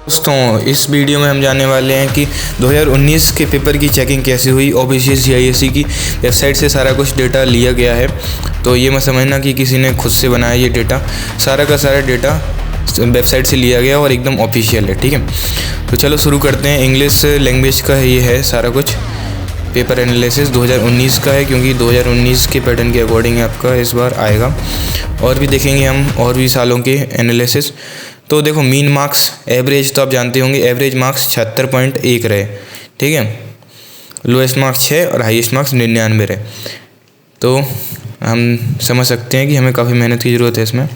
दोस्तों इस वीडियो में हम जानने वाले हैं कि 2019 के पेपर की चेकिंग कैसे हुई। OBCS GISE की वेबसाइट से सारा कुछ डेटा लिया गया है। तो ये मत समझना कि किसी ने खुद से बनाया ये डेटा, सारा का सारा डेटा वेबसाइट से लिया गया और एकदम ऑफिशियल है। ठीक है, तो चलो शुरू करते हैं। इंग्लिश लैंग्वेज का ये है सारा कुछ। पेपर एनालिसिस 2019 का है क्योंकि 2019 के पैटर्न के अकॉर्डिंग आपका इस बार आएगा। और भी देखेंगे हम और भी सालों के एनालिसिस। तो देखो मीन मार्क्स, एवरेज तो आप जानते होंगे, एवरेज मार्क्स 76.1 रहे। ठीक है, लोएस्ट मार्क्स 6 और हाईएस्ट मार्क्स 99 रहे। तो हम समझ सकते हैं कि हमें काफ़ी मेहनत की ज़रूरत है इसमें।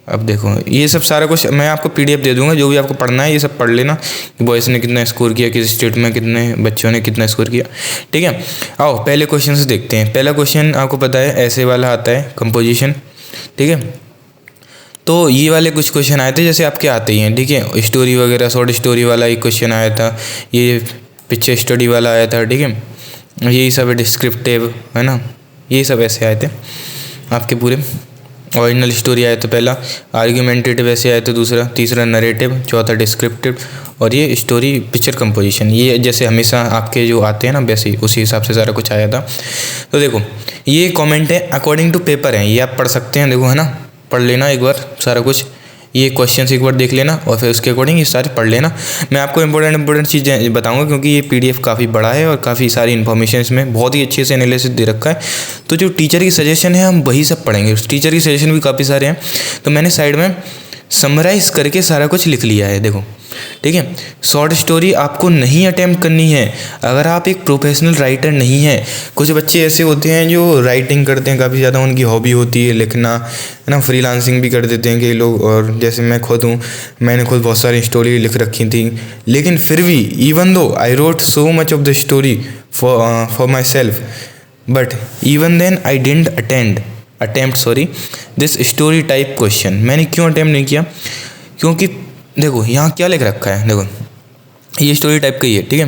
अब देखो ये सब सारा कुछ मैं आपको PDF दे दूंगा, जो भी आपको पढ़ना है ये सब पढ़ लेना कि बॉयज़ ने कितना स्कोर किया, किस स्टेट में कितने बच्चों ने कितना स्कोर किया। ठीक है, आओ पहले क्वेश्चन से देखते हैं। पहला क्वेश्चन आपको पता है ऐसे वाला आता है, कंपोजिशन। ठीक है, तो ये वाले कुछ क्वेश्चन आए थे जैसे आपके आते ही हैं। ठीक है, स्टोरी वगैरह, शॉर्ट स्टोरी वाला एक क्वेश्चन आया था, ये पिक्चर स्टडी वाला आया था। ठीक है, यही सब है, डिस्क्रिप्टिव है ना, ये सब ऐसे आए थे आपके पूरे। ओरिजिनल स्टोरी आया तो पहला, आर्ग्यूमेंटेटिव ऐसे आया तो दूसरा, तीसरा नरेटिव, चौथा डिस्क्रिप्टिव और ये स्टोरी पिक्चर कंपोजिशन। ये जैसे हमेशा आपके जो आते हैं ना वैसे ही उसी हिसाब से सारा कुछ आया था। तो देखो ये कमेंट है अकॉर्डिंग टू पेपर है, ये आप पढ़ सकते हैं। देखो है ना, पढ़ लेना एक बार सारा कुछ, ये क्वेश्चन एक बार देख लेना और फिर उसके अकॉर्डिंग ये सारे पढ़ लेना। मैं आपको इंपॉर्टेंट चीज़ें बताऊंगा क्योंकि ये PDF काफ़ी बड़ा है और काफ़ी सारी इन्फॉर्मेशन इसमें बहुत ही अच्छे से एनालिसिस दे रखा है। तो जो टीचर की सजेशन है हम वही सब पढ़ेंगे। टीचर की सजेशन भी काफ़ी सारे हैं, तो मैंने साइड में समराइज करके सारा कुछ लिख लिया है। देखो ठीक है, शॉर्ट स्टोरी आपको नहीं अटेम्प्ट करनी है अगर आप एक प्रोफेशनल राइटर नहीं हैं। कुछ बच्चे ऐसे होते हैं जो राइटिंग करते हैं, काफ़ी ज़्यादा उनकी हॉबी होती है लिखना, है ना, फ्रीलांसिंग भी कर देते हैं कई लोग। और जैसे मैं खुद हूँ, मैंने खुद बहुत सारी स्टोरी लिख रखी थी, लेकिन फिर भी even though I wrote so much of the story for myself, but even then I didn't attempt this story type question. मैंने क्यों अटेम्प्ट नहीं किया? क्योंकि देखो यहाँ क्या लिख रखा है, देखो ये स्टोरी टाइप का ही है। ठीक है,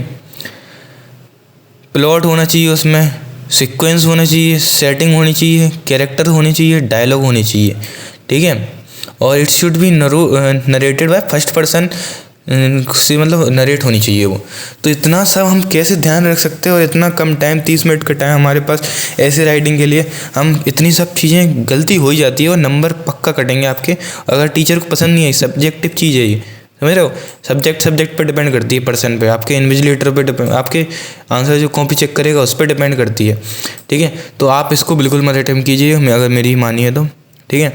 प्लॉट होना चाहिए, उसमें सीक्वेंस होना चाहिए, सेटिंग होनी चाहिए, कैरेक्टर होनी चाहिए, डायलॉग होनी चाहिए। ठीक है, और it should be narrated by first person से, मतलब नरेट होनी चाहिए वो। तो इतना सब हम कैसे ध्यान रख सकते हैं और इतना कम टाइम, 30 मिनट का टाइम हमारे पास ऐसे राइटिंग के लिए, हम इतनी सब चीज़ें गलती हो ही जाती है और नंबर पक्का कटेंगे आपके। अगर टीचर को पसंद नहीं है, सब्जेक्टिव चीज़ है ये, समझ रहे हो। सब्जेक्ट पे डिपेंड करती है, पर्सन पे, आपके इन्विजिलेटर पे डिपेंड, आपके आंसर जो कॉपी चेक करेगा उस पर डिपेंड करती है। ठीक है, तो आप इसको बिल्कुल मत अटेम्प्ट कीजिए अगर मेरी मानी है तो। ठीक है,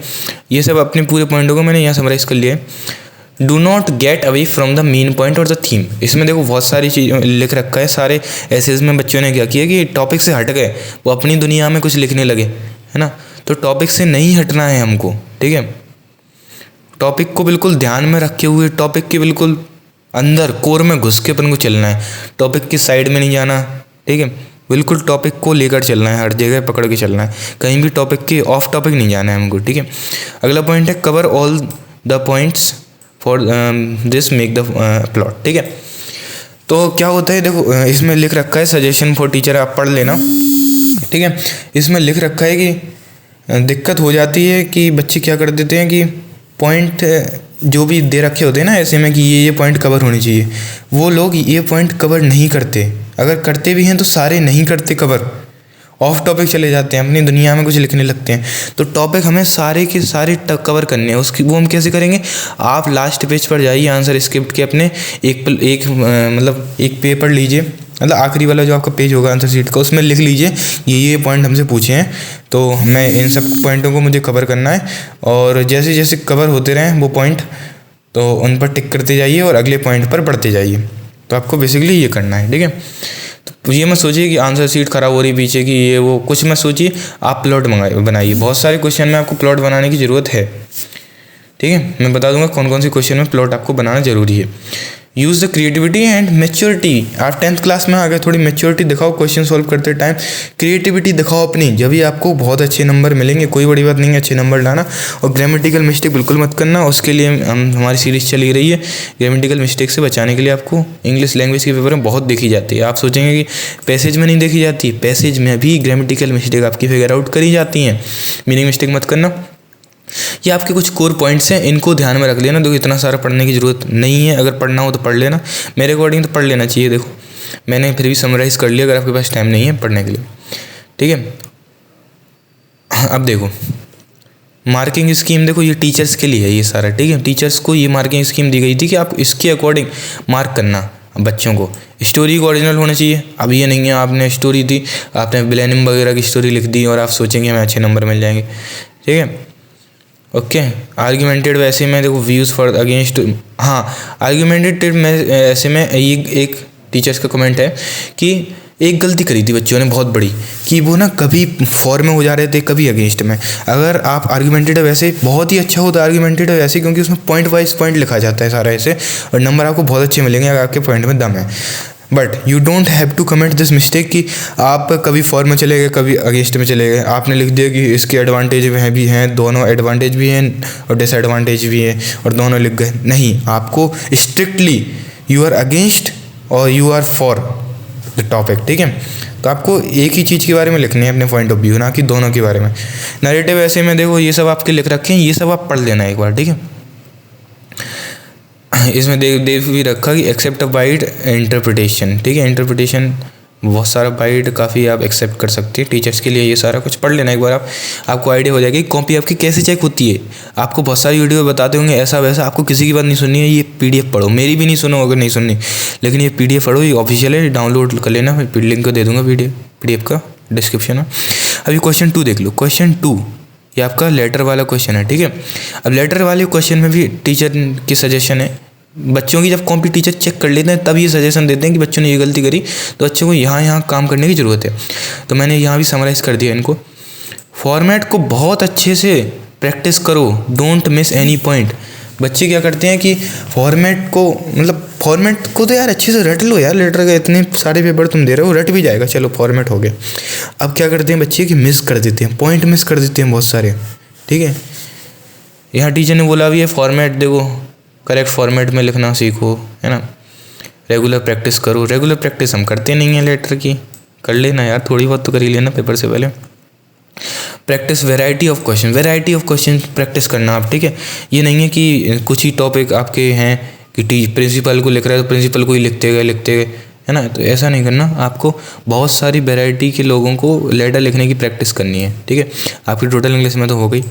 ये सब अपने पूरे पॉइंटों को मैंने यहाँ समराइज कर लिया है। Do not get away from the main point और द थीम। इसमें देखो बहुत सारी चीज़ लिख रखा है। सारे एसेज में बच्चों ने क्या किया कि टॉपिक से हट गए, वो अपनी दुनिया में कुछ लिखने लगे, है ना। तो टॉपिक से नहीं हटना है हमको। ठीक है, टॉपिक को बिल्कुल ध्यान में रखे हुए, टॉपिक के बिल्कुल अंदर कोर में घुस के अपन को चलना है, टॉपिक की साइड में नहीं जाना। ठीक है, बिल्कुल टॉपिक को लेकर चलना है, हर जगह पकड़ के चलना है, कहीं भी टॉपिक के ऑफ टॉपिक नहीं जाना है हमको। ठीक है, अगला पॉइंट है cover all the points for this make the plot. ठीक है, तो क्या होता है, देखो इसमें लिख रखा है सजेशन फॉर टीचर, आप पढ़ लेना। ठीक है, इसमें लिख रखा है कि दिक्कत हो जाती है कि बच्चे क्या कर देते हैं कि पॉइंट जो भी दे रखे होते हैं ना ऐसे में कि ये पॉइंट कवर होनी चाहिए, वो लोग ये पॉइंट कवर नहीं करते। अगर करते भी हैं तो सारे नहीं करते कवर, ऑफ टॉपिक चले जाते हैं, अपनी दुनिया में कुछ लिखने लगते हैं। तो टॉपिक हमें सारे के सारे कवर करने हैं। उसकी वो हम कैसे करेंगे? आप लास्ट पेज पर जाइए, आंसर स्क्रिप्ट के अपने एक पेपर लीजिए, मतलब आखिरी वाला जो आपका पेज होगा आंसर शीट का, उसमें लिख लीजिए ये पॉइंट हमसे पूछे हैं, तो मैं इन सब पॉइंटों को मुझे कवर करना है। और जैसे जैसे कवर होते रहें वो पॉइंट, तो उन पर टिक करते जाइए और अगले पॉइंट पर बढ़ते जाइए। तो आपको बेसिकली ये करना है। ठीक है, तो ये मत सोचिए कि आंसर शीट खराब हो रही पीछे की, ये वो कुछ मत सोचिए, आप प्लॉट बनाइए। बहुत सारे क्वेश्चन में आपको प्लॉट बनाने की ज़रूरत है। ठीक है, मैं बता दूंगा कौन कौन से क्वेश्चन में प्लॉट आपको बनाना जरूरी है। Use the creativity and maturity. आप 10th क्लास में आ गए, थोड़ी मैच्योरिटी दिखाओ क्वेश्चन सॉल्व करते टाइम, क्रिएटिविटी दिखाओ अपनी, जब भी आपको बहुत अच्छे नंबर मिलेंगे। कोई बड़ी बात नहीं है अच्छे नंबर लाना, और ग्रामेटिकल मिस्टेक बिल्कुल मत करना। उसके लिए हमारी सीरीज़ चली रही है, ग्रामेटिकल मिस्टेक से बचाने के लिए आपको इंग्लिश लैंग्वेज के पेपर में बहुत देखी जाती है। आप सोचेंगे कि पैसेज में नहीं देखी जाती, पैसेज में भी ग्रामेटिकल मिस्टेक आपकी फिगर आउट करी जाती हैं। मीनिंग मिस्टेक मत करना। ये आपके कुछ कोर पॉइंट्स हैं, इनको ध्यान में रख लेना। देखो इतना सारा पढ़ने की ज़रूरत नहीं है, अगर पढ़ना हो तो पढ़ लेना, मेरे अकॉर्डिंग तो पढ़ लेना चाहिए। देखो मैंने फिर भी समराइज़ कर लिया अगर आपके पास टाइम नहीं है पढ़ने के लिए, ठीक है। अब देखो मार्किंग स्कीम, देखो ये टीचर्स के लिए है ये सारा, ठीक है। टीचर्स को ये मार्किंग स्कीम दी गई थी कि आप इसके अकॉर्डिंग मार्क करना बच्चों को। स्टोरी को ओरिजिनल होना चाहिए। अब ये नहीं है आपने स्टोरी दी, आपने मिलेनियम वगैरह की स्टोरी लिख दी और आप सोचेंगे हमें अच्छे नंबर मिल जाएंगे, ठीक है। ओके, आर्ग्यूमेंटेड वैसे में देखो व्यूज़ फॉर अगेंस्ट, हाँ आर्ग्यूमेंटेड में ऐसे में ये एक टीचर्स का कमेंट है कि एक गलती करी थी बच्चों ने बहुत बड़ी, कि वो ना कभी फॉर में हो जा रहे थे कभी अगेंस्ट में। अगर आप आर्ग्यूमेंटेड वैसे बहुत ही अच्छा होता है आर्ग्यूमेंटेड वैसे, क्योंकि उसमें पॉइंट वाइज पॉइंट लिखा जाता है सारा ऐसे, और नंबर आपको बहुत अच्छे मिलेंगे अगर आपके पॉइंट में दम है। But you don't have to comment this mistake कि आप कभी फॉर में चले गए कभी अगेंस्ट में चले गए। आपने लिख दिया कि इसके एडवांटेज भी हैं, दोनों एडवांटेज भी हैं और डिसएडवांटेज भी है, और दोनों लिख गए। नहीं, आपको स्ट्रिक्टली यू आर अगेंस्ट और you are for the topic, ठीक है। तो आपको एक ही चीज़ के बारे में लिखनी है अपने पॉइंट ऑफ व्यू, ना कि दोनों के बारे में। नैरेटिव ऐसे में देखो ये सब आपके लिख रखे हैं, ये सब आप पढ़ लेना एक बार, ठीक है। इसमें देख भी रखा कि एक्सेप्ट अ वाइड इंटरप्रिटेशन, ठीक है। इंटरप्रिटेशन बहुत सारा वाइड काफ़ी आप एक्सेप्ट कर सकते हैं टीचर्स के लिए। ये सारा कुछ पढ़ लेना एक बार, आपको आइडिया हो जाएगी कॉपी आपकी कैसे चेक होती है। आपको बहुत सारी वीडियो बताते होंगे ऐसा वैसा, आपको किसी की बात नहीं सुननी है, ये पीडीएफ पढ़ो। मेरी भी नहीं सुनो अगर नहीं सुननी, लेकिन ये पीडीएफ पढ़ो, ये ऑफिशियल है, डाउनलोड कर लेना। मैं लिंक को दे दूँगा पीडीएफ का डिस्क्रिप्शन में। अभी क्वेश्चन 2 देख लो। क्वेश्चन 2 ये आपका लेटर वाला क्वेश्चन है, ठीक है। अब लेटर वाले क्वेश्चन में भी टीचर की सजेशन है, बच्चों की जब कॉपी टीचर चेक कर लेते हैं तब ये सजेशन देते हैं कि बच्चों ने ये गलती करी तो बच्चों को यहाँ काम करने की ज़रूरत है। तो मैंने यहाँ भी समराइज़ कर दिया इनको। फॉर्मेट को बहुत अच्छे से प्रैक्टिस करो, डोंट मिस एनी पॉइंट। बच्चे क्या करते हैं कि फॉर्मेट को तो यार अच्छे से रट लो यार, लेटर के इतने सारे पेपर तुम दे रहे हो, रट भी जाएगा, चलो फॉर्मेट हो गया। अब क्या करते हैं बच्चे कि मिस कर देते हैं, पॉइंट मिस कर देते हैं बहुत सारे, ठीक है। यहाँ टीचर ने बोला भी है फॉर्मेट देखो करेक्ट फॉर्मेट में लिखना सीखो, है ना। रेगुलर प्रैक्टिस करो। रेगुलर प्रैक्टिस हम करते नहीं हैं लेटर की, कर लेना यार, थोड़ी बहुत तो कर ही लेना पेपर से पहले। Practice variety of question practice करना आप, ठीक है। ये नहीं है कि कुछ ही टॉपिक आपके हैं कि प्रिंसिपल को लिख रहा है तो प्रिंसिपल को ही लिखते गए, है ना। तो ऐसा नहीं करना, आपको बहुत सारी वैरायटी के लोगों को लेटर लिखने की प्रैक्टिस करनी है, ठीक है। आपकी टोटल इंग्लिश में तो हो गई।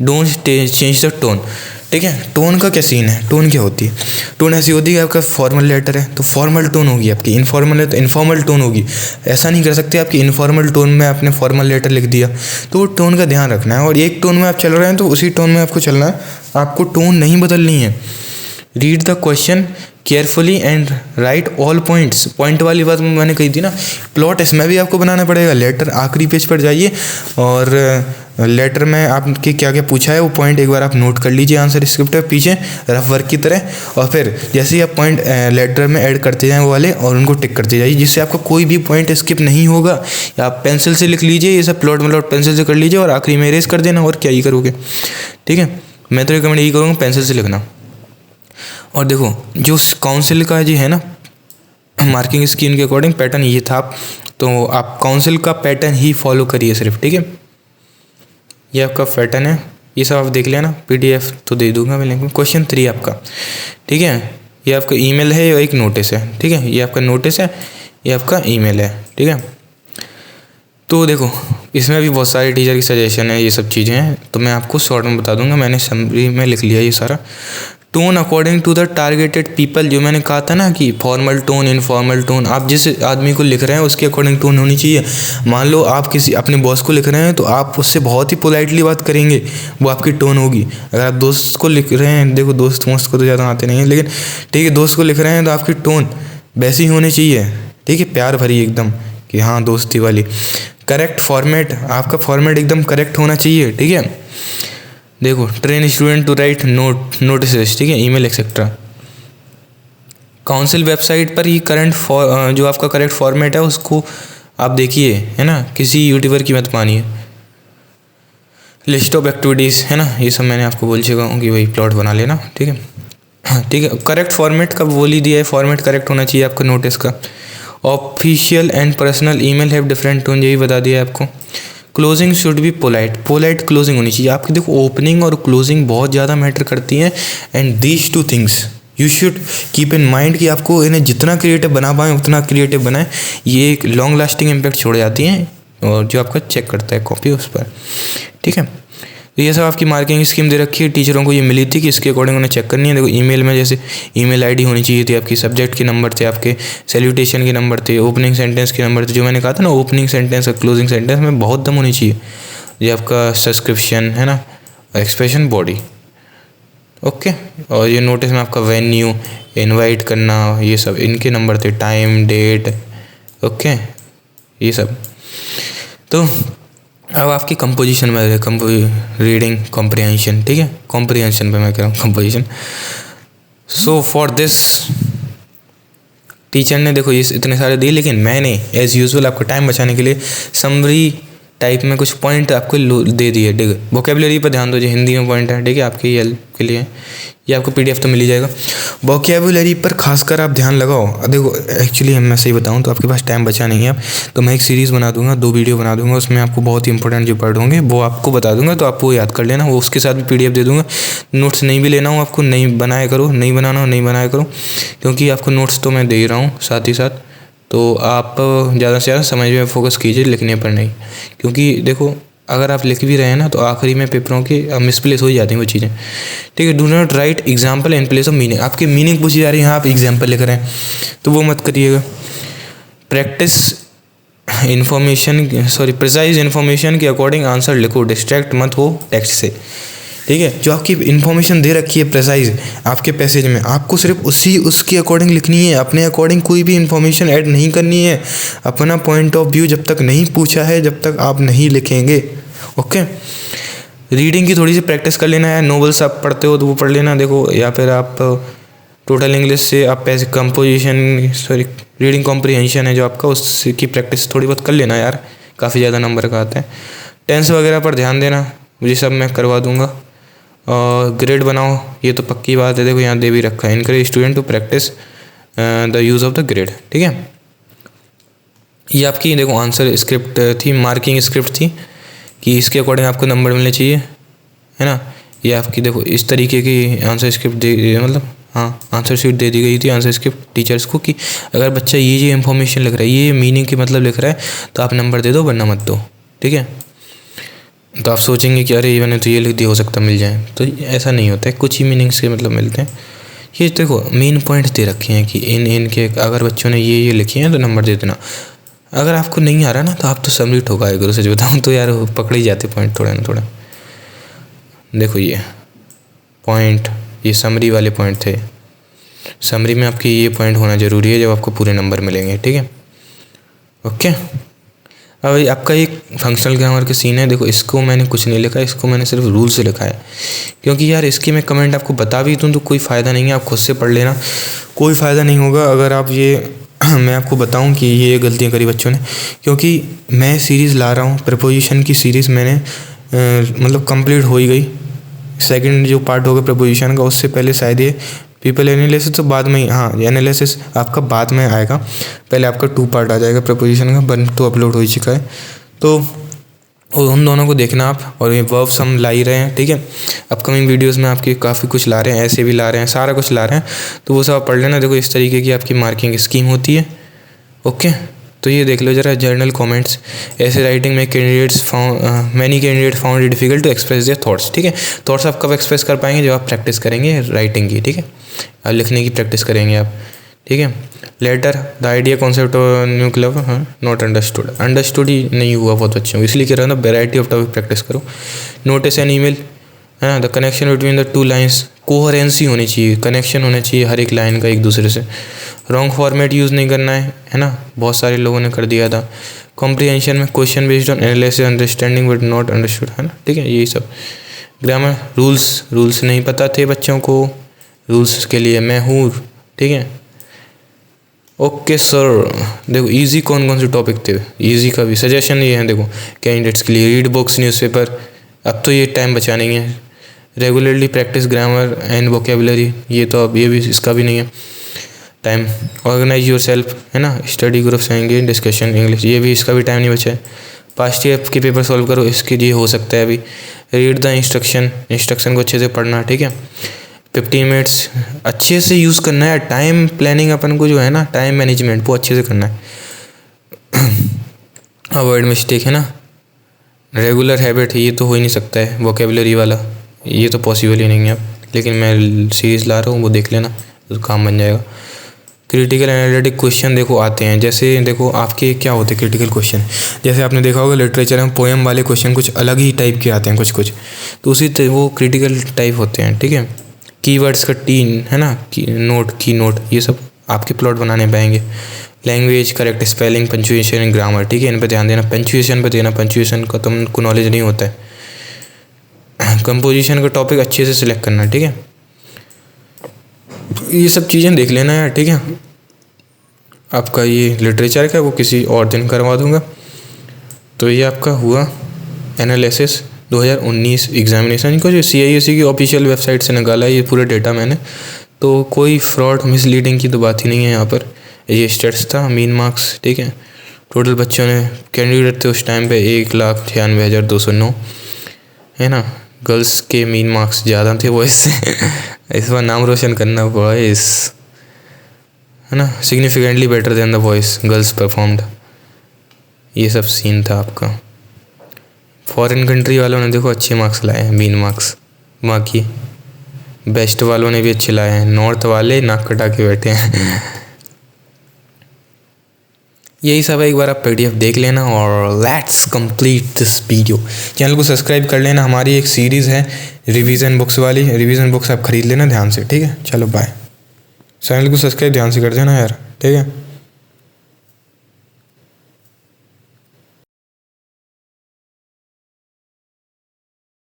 डोंट चेंज द टोन, ठीक है। टोन का क्या सीन है, टोन क्या होती है। टोन ऐसी होती है कि आपका फॉर्मल लेटर है तो फॉर्मल टोन होगी, आपकी इनफॉर्मल है तो इनफॉर्मल टोन होगी। ऐसा नहीं कर सकते आपकी इनफॉर्मल टोन में आपने फॉर्मल लेटर लिख दिया, तो वो टोन का ध्यान रखना है। और एक टोन में आप चल रहे हैं तो उसी टोन में आपको चलना है, आपको टोन नहीं बदलनी है। Read the question carefully and right all points. Point वाली बात मैंने कही थी ना, प्लॉट इसमें भी आपको बनाना पड़ेगा। लेटर आखिरी पेज पर जाइए और लेटर में आपके क्या क्या पूछा है वो पॉइंट एक बार आप नोट कर लीजिए आंसर स्क्रिप्ट पे पीछे रफ वर्क की तरह, और फिर जैसे ही आप पॉइंट लेटर में ऐड करते जाएं वो वाले और उनको टिक करते जाइए, जिससे आपका कोई भी पॉइंट स्किप नहीं होगा। या आप पेंसिल से लिख लीजिए, ये सब प्लॉट पेंसिल से कर लीजिए और आखिरी में इरेज कर देना, और क्या ही करोगे, ठीक है। मैं तो रिकमेंड यही करूँगा पेंसिल से लिखना। और देखो जो काउंसिल का जी है ना मार्किंग स्कीम के अकॉर्डिंग पैटर्न ये था, तो आप काउंसिल का पैटर्न ही फॉलो करिए सिर्फ, ठीक है। ये आपका पैटर्न है, ये सब आप देख लेना, पीडीएफ तो दे दूंगा मैं लिंक में। क्वेश्चन 3 आपका, ठीक है। ये आपका ईमेल है या एक नोटिस है, ठीक है। ये आपका नोटिस है, ये आपका ईमेल है, ठीक है। तो देखो इसमें भी बहुत सारे टीचर की सजेशन है, ये सब चीज़ें हैं, तो मैं आपको शॉर्ट में बता दूंगा, मैंने समरी में लिख लिया ये सारा। Tone according to the targeted people, जो मैंने कहा था ना कि फॉर्मल टोन इनफॉर्मल टोन, आप जिस आदमी को लिख रहे हैं उसके अकॉर्डिंग टोन होनी चाहिए। मान लो आप किसी अपने बॉस को लिख रहे हैं तो आप उससे बहुत ही पोलाइटली बात करेंगे, वो आपकी टोन होगी। अगर आप दोस्त को लिख रहे हैं, देखो दोस्त को तो ज़्यादा आते नहीं हैं, लेकिन ठीक है दोस्त को लिख रहे हैं तो आपकी टोन वैसी होनी चाहिए, ठीक है, प्यार भरी एकदम कि हाँ दोस्ती वाली। करेक्ट फॉर्मेट, आपका फॉर्मेट एकदम करेक्ट होना चाहिए, ठीक है। देखो train student to write notice, ठीक है, ईमेल एक्सेट्रा। काउंसिल वेबसाइट पर ही करंट जो आपका करेक्ट फॉर्मेट है उसको आप देखिए, है ना, किसी यूट्यूबर की मत मानिए। लिस्ट ऑफ एक्टिविटीज़, है ना, ये सब मैंने आपको बोल चुका हूँ कि भाई प्लॉट बना लेना, ठीक है। ठीक है, करेक्ट फॉर्मेट का बोल ही दिया है, फॉर्मेट करेक्ट होना चाहिए आपका नोटिस का। Official and personal email have different tone, यही बता दिया है आपको। Closing should be polite, polite closing होनी चाहिए आपकी। देखो ओपनिंग और क्लोजिंग बहुत ज़्यादा मैटर करती हैं, and these two things you should keep in mind कि आपको इन्हें जितना क्रिएटिव बना पाएँ उतना क्रिएटिव बनाएं। ये एक लॉन्ग लास्टिंग इम्पैक्ट छोड़ जाती हैं और जो आपका चेक करता है कॉपी उस पर, ठीक है। तो ये सब आपकी मार्किंग स्कीम दे रखी है, टीचरों को ये मिली थी कि इसके अकॉर्डिंग उन्हें चेक करनी है। देखो ईमेल में जैसे ईमेल आईडी होनी चाहिए थी आपकी, सब्जेक्ट के नंबर थे आपके, सैल्यूटेशन के नंबर थे, ओपनिंग सेंटेंस के नंबर थे। जो मैंने कहा था ना ओपनिंग सेंटेंस और क्लोजिंग सेंटेंस में बहुत दम होनी चाहिए। ये आपका सब्सक्रिप्शन है ना, एक्सप्रेशन, बॉडी, ओके। और ये नोटिस में आपका वेन्यू, इनवाइट करना, ये सब इनके नंबर थे, टाइम, डेट, ओके, ये सब। तो अब आपकी कंपोजिशन में रीडिंग कॉम्प्रिहेंशन, ठीक है, कॉम्प्रिहेंशन पे मैं कह रहा हूँ composition. So for this teacher ने देखो ये इतने सारे दिए, लेकिन मैंने एज यूजुअल आपको टाइम बचाने के लिए समरी टाइप में कुछ पॉइंट आपको दे दिए, ठीक है। वोकेबुलरी पर ध्यान दो, जो हिंदी में पॉइंट है, ठीक है, आपकी हेल्प के लिए। ये आपको पीडीएफ तो मिल ही जाएगा। वोकेबुलरी पर खासकर आप ध्यान लगाओ। देखो एक्चुअली मैं सही बताऊं तो आपके पास टाइम बचा नहीं है अब, तो मैं एक सीरीज़ बना दूंगा, 2 वीडियो बना दूंगा, उसमें आपको बहुत ही इंपॉर्टेंट जो वर्ड होंगे वो आपको बता दूंगा, तो आपको याद कर लेना। वो उसके साथ भी पीडीएफ दे दूंगा। नोट्स नहीं भी लेना हो आपको, नहीं बनाया करो, नहीं बनाना हो नहीं बनाया करो, क्योंकि आपको नोट्स तो मैं दे ही रहा हूँ साथ ही साथ। तो आप ज़्यादा से ज़्यादा समझ में फोकस कीजिए, लिखने पर नहीं। क्योंकि देखो अगर आप लिख भी रहे हैं ना तो आखिरी में पेपरों की मिसप्लेस हो जाती हैं वो चीज़ें, ठीक है। Do not right example in place of meaning. आपकी मीनिंग पूछी जा रही है, यहाँ आप एग्जाम्पल लिख रहे हैं तो वो मत करिएगा। प्रैक्टिस प्रिसाइज इन्फॉर्मेशन के अकॉर्डिंग आंसर लिखो, डिस्ट्रैक्ट मत हो टेक्स्ट से, ठीक है। जो आपकी इन्फॉर्मेशन दे रखी है प्रिसाइज आपके पैसेज में, आपको सिर्फ उसके अकॉर्डिंग लिखनी है, अपने अकॉर्डिंग कोई भी इन्फॉर्मेशन ऐड नहीं करनी है। अपना पॉइंट ऑफ व्यू जब तक नहीं पूछा है जब तक आप नहीं लिखेंगे, ओके। रीडिंग की थोड़ी सी प्रैक्टिस कर लेना है, नॉवेल्स आप पढ़ते हो तो वो पढ़ लेना, देखो, या फिर आप टोटल इंग्लिश से आप रीडिंग कॉम्प्रिहेंशन है जो आपका, उसकी प्रैक्टिस थोड़ी बहुत कर लेना यार, काफ़ी ज़्यादा नंबर का आता है। टेंस वगैरह पर ध्यान देना, मुझे सब मैं करवा दूंगा। और ग्रेड बनाओ, ये तो पक्की बात है, देखो यहाँ दे भी रखा है, encourage student to practise the use of the grade, ठीक है। ये आपकी देखो आंसर स्क्रिप्ट थी, मार्किंग स्क्रिप्ट थी कि इसके अकॉर्डिंग आपको नंबर मिलने चाहिए, है ना। ये आपकी देखो इस तरीके की आंसर स्क्रिप्ट मतलब आंसर शीट दे दी गई थी आंसर स्क्रिप्ट टीचर्स को कि अगर बच्चा ये इन्फॉर्मेशन लिख रहा है, ये मीनिंग के मतलब लिख रहा है तो आप नंबर दे दो वरना मत दो, ठीक है। तो आप सोचेंगे कि अरे मैंने तो ये लिख दिया, हो सकता मिल जाए, तो ऐसा नहीं होता है, कुछ ही मीनिंग्स के मतलब मिलते हैं। ये देखो मेन पॉइंट दे रखे हैं कि इनके अगर बच्चों ने ये लिखे हैं तो नंबर दे देना। अगर आपको नहीं आ रहा ना तो आप तो समरी ठोकाए करो, सच बताऊँ तो यार पकड़ ही जाते पॉइंट थोड़ा ना थोड़ा। देखो ये पॉइंट, ये समरी वाले पॉइंट थे, समरी में आपकी ये पॉइंट होना ज़रूरी है जब आपको पूरे नंबर मिलेंगे, ठीक है, ओके। अब आपका एक फंक्शनल ग्रामर का सीन है, देखो इसको मैंने कुछ नहीं लिखा, इसको मैंने सिर्फ रूल से लिखा है, क्योंकि यार इसकी मैं कमेंट आपको बता भी दूँ तो कोई फ़ायदा नहीं है, आप खुद से पढ़ लेना, कोई फ़ायदा नहीं होगा अगर आप ये मैं आपको बताऊं कि ये गलतियां करी बच्चों ने। क्योंकि मैं सीरीज़ ला रहा हूँ, प्रपोजिशन की सीरीज़ मैंने मतलब कंप्लीट हो ही गई। सेकंड जो पार्ट होगा प्रपोजिशन का, उससे पहले शायद ये पीपल एनालिसिस तो बाद में ही, एनालिसिस आपका बाद में आएगा, पहले आपका 2 पार्ट आ जाएगा प्रपोजिशन का, 1 तो अपलोड हो ही चुका है। तो उन दोनों को देखना आप, और ये वर्ब्स हम ला ही रहे हैं, ठीक है। अपकमिंग वीडियोस में आपकी काफ़ी कुछ ला रहे हैं, ऐसे भी ला रहे हैं, सारा कुछ ला रहे हैं, तो वो सब आप पढ़ लेना। देखो इस तरीके की आपकी मार्किंग स्कीम होती है, ओके। तो ये देख लो जरा, जर्नल कमेंट्स, ऐसे राइटिंग में many candidate found it difficult to express their thoughts, ठीक है। थॉट्स आप कब एक्सप्रेस कर पाएंगे, जब आप प्रैक्टिस करेंगे राइटिंग की, ठीक है, अब लिखने की प्रैक्टिस करेंगे आप, ठीक है। Later the idea concept new club not understood ही नहीं हुआ बहुत बच्चों को, इसलिए कह रहा हूँ ना वैरायटी ऑफ टॉपिक प्रैक्टिस करो। नोटिस एन ईमेल, है ना, the connection between the 2 lines, coherency होनी चाहिए, कनेक्शन होना चाहिए हर एक लाइन का एक दूसरे से। रॉन्ग फॉर्मेट यूज़ नहीं करना है ना, बहुत सारे लोगों ने कर दिया था। कॉम्प्रिहेंशन में question based on analysis understanding but not understood, है ना, ठीक है, यही सब। ग्रामर रूल्स नहीं पता थे बच्चों को, रूल्स के लिए मैं हूँ, ठीक है, ओके सर। देखो इजी कौन से टॉपिक थे, इजी का भी सजेशन ये है, देखो कैंडिडेट्स के लिए रीड बुक्स, न्यूज़पेपर, अब तो ये टाइम बचा नहीं है। Regularly practice grammar and vocabulary, ये तो अब ये भी इसका भी नहीं है टाइम। ऑर्गेनाइज योर सेल्फ, है ना, स्टडी ग्रुप्स आएंगे, डिस्कशन इंग्लिश, ये भी इसका भी टाइम नहीं बचा है। पास्ट ईयर के पेपर सॉल्व करो, इसके लिए हो सकता है अभी। रीड द इंस्ट्रक्शन को अच्छे से पढ़ना, ठीक है। 15 मिनट्स अच्छे से यूज़ करना है। टाइम प्लानिंग अपन को जो है ना, टाइम मैनेजमेंट वो अच्छे से करना है। अवॉइड मिस्टेक, है ना। रेगुलर हैबिट, ये तो हो ही नहीं सकता है। वोकेबलरी वाला ये तो पॉसिबल ही नहीं है, लेकिन मैं सीरीज़ ला रहा हूँ, वो देख लेना तो काम बन जाएगा। क्रिटिकल एनालिटिक क्वेश्चन देखो आते हैं, जैसे देखो आपके क्या होते हैं क्रिटिकल क्वेश्चन, जैसे आपने देखा होगा लिटरेचर में पोएम वाले क्वेश्चन कुछ अलग ही टाइप के आते हैं कुछ, तो उसी वो क्रिटिकल टाइप होते हैं, ठीक है। कीवर्ड्स का टीन, है ना, की नोट, ये सब आपके प्लॉट बनाने पाएंगे। Language, correct spelling, punctuation, grammar, ठीक है, इन पर ध्यान देना। पंचुएशन पर देना, पंचुएशन का तुमको नॉलेज नहीं होता है। कंपोजिशन का टॉपिक अच्छे से सिलेक्ट करना, ठीक है। ये सब चीज़ें देख लेना यार, ठीक है। आपका ये लिटरेचर का वो किसी और दिन करवा दूंगा। तो ये आपका हुआ एनालिसिस 2019 एग्जामिनेशन को, जो CISE की ऑफिशियल वेबसाइट से निकाला है ये पूरा डेटा मैंने। तो कोई फ्रॉड मिसलीडिंग की तो बात ही नहीं है यहाँ पर। ये स्टेट्स था, मीन मार्क्स, ठीक है। टोटल बच्चों ने कैंडिडेट थे उस टाइम पे 1,96,209, है ना। गर्ल्स के मीन मार्क्स ज़्यादा थे वो इससे इस बार नाम रोशन करना बॉयज़, है ना। Significantly better than the boys, girls performed. ये सब सीन था आपका। फॉरेन कंट्री वालों ने देखो अच्छे मार्क्स लाए हैं, मीन मार्क्स। बाकी बेस्ट वालों ने भी अच्छे लाए हैं, नॉर्थ वाले नाक कटा के बैठे हैं यही सब है। एक बार आप PDF देख लेना और let's complete this video. Channel को सब्सक्राइब कर लेना। हमारी एक सीरीज़ है रिवीजन बुक्स वाली, रिवीजन बुक्स आप ख़रीद लेना ध्यान से, ठीक है। चलो बाय। चैनल को सब्सक्राइब ध्यान से कर देना यार, ठीक है।